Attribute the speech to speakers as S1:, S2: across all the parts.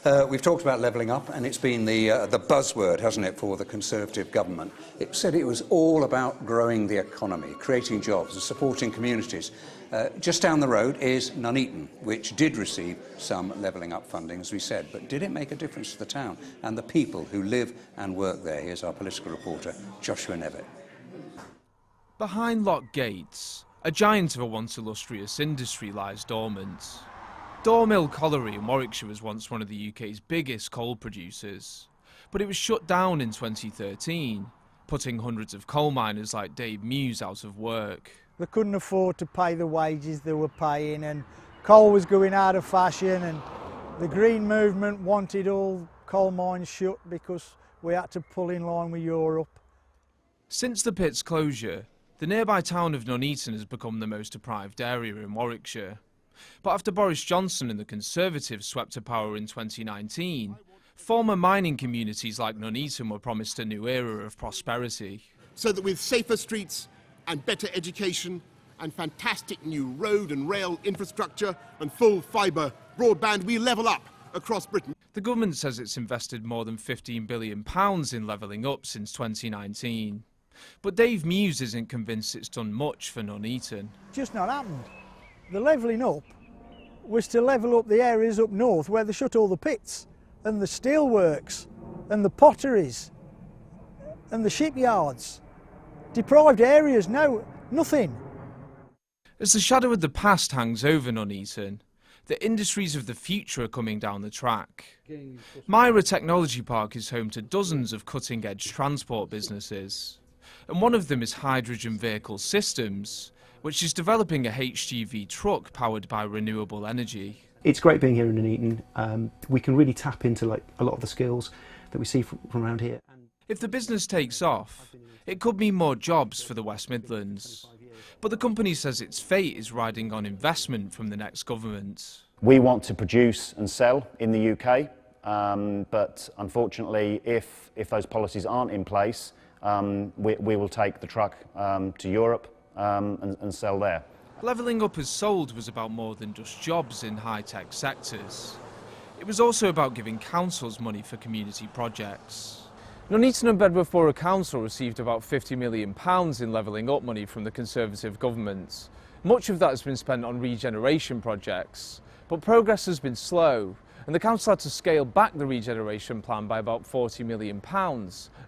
S1: We've talked about levelling up, and it's been the buzzword, hasn't it, for the Conservative government. It said it was all about growing the economy, creating jobs and supporting communities. Just down the road is Nuneaton, which did receive some levelling up funding, as we said, but did it make a difference to the town and the people who live and work there? Here's our political reporter, Joshua Nevitt.
S2: Behind locked gates, a giant of a once illustrious industry lies dormant. Door Mill Colliery in Warwickshire was once one of the UK's biggest coal producers, but it was shut down in 2013, putting hundreds of coal miners like Dave Muse out of work.
S3: They couldn't afford to pay the wages they were paying, and coal was going out of fashion, and the Green Movement wanted all coal mines shut because we had to pull in line with Europe.
S2: Since the pit's closure, the nearby town of Nuneaton has become the most deprived area in Warwickshire. But after Boris Johnson and the Conservatives swept to power in 2019, former mining communities like Nuneaton were promised a new era of prosperity.
S4: So that with safer streets and better education and fantastic new road and rail infrastructure and full fibre broadband, we level up across Britain.
S2: The government says it's invested more than £15 billion in levelling up since 2019. But Dave Muse isn't convinced it's done much for Nuneaton.
S3: Just not happened. The levelling up was to level up the areas up north where they shut all the pits and the steelworks and the potteries and the shipyards. Deprived areas, no, nothing.
S2: As the shadow of the past hangs over Nuneaton, the industries of the future are coming down the track. Myra Technology Park is home to dozens of cutting-edge transport businesses, and one of them is Hydrogen Vehicle Systems, which is developing a HGV truck powered by renewable energy.
S5: It's great being here in Nuneaton. We can really tap into a lot of the skills that we see from around here.
S2: If the business takes off, it could mean more jobs for the West Midlands. But the company says its fate is riding on investment from the next government.
S6: We want to produce and sell in the UK, but unfortunately, if those policies aren't in place, we will take the truck to Europe and sell there.
S2: Levelling Up as sold was about more than just jobs in high-tech sectors. It was also about giving councils money for community projects. Nuneaton and Bedworth Borough Council received about £50 million in levelling up money from the Conservative government. Much of that has been spent on regeneration projects, but progress has been slow, and the council had to scale back the regeneration plan by about £40 million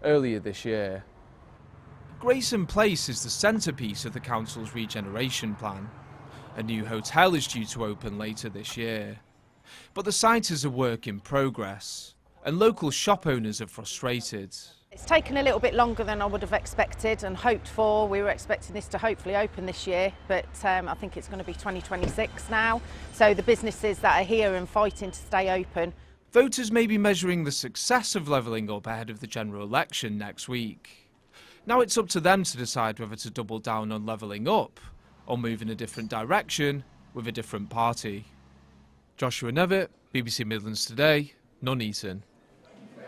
S2: earlier this year. Grayson Place is the centrepiece of the council's regeneration plan. A new hotel is due to open later this year. But the site is a work in progress, and local shop owners are frustrated.
S7: It's taken a little bit longer than I would have expected and hoped for. We were expecting this to hopefully open this year, but I think it's going to be 2026 now. So the businesses that are here and fighting to stay open.
S2: Voters may be measuring the success of levelling up ahead of the general election next week. Now it's up to them to decide whether to double down on levelling up or move in a different direction with a different party. Joshua Nevitt, BBC Midlands Today, Nuneaton.